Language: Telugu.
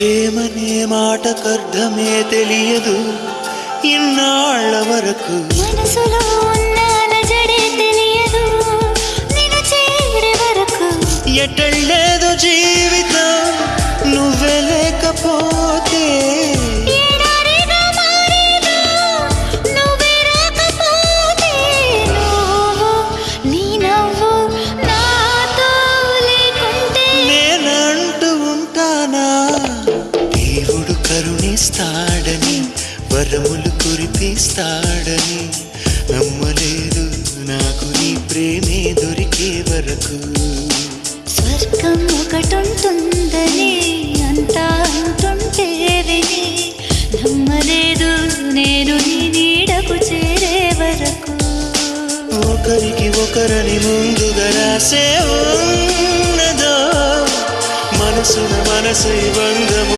ఏమనే మాటకర్థమే తెలియదు ఇన్నాళ్ళ వరకు మనసులో ఉన్న అలజడే తెలియదు నిన్ను చేరే వరకు ఎటళ్ళేదో జీవితం నువ్వే లేకపోతే ఎడారిగా మారేదో నువ్వే రాకపోతే నువ్వు నీ నవ్వు నాతో లేకుంటే నేనంటూ ఉంటానా దేవుడు కరుణిస్తాడని వరములు కురిపిస్తాడని నమ్మలేదు నాకు నీ ప్రేమే దొరికే వరకు స్వర్గం ఒకటుంటుందని అంతా అంటుంటే విని నమ్మలేదు నేను నీ నీడకు చేరే వరకు ఒకరికి ఒకరని ముందుగా రాసే ఉన్నదో మనసున మనసు బంధము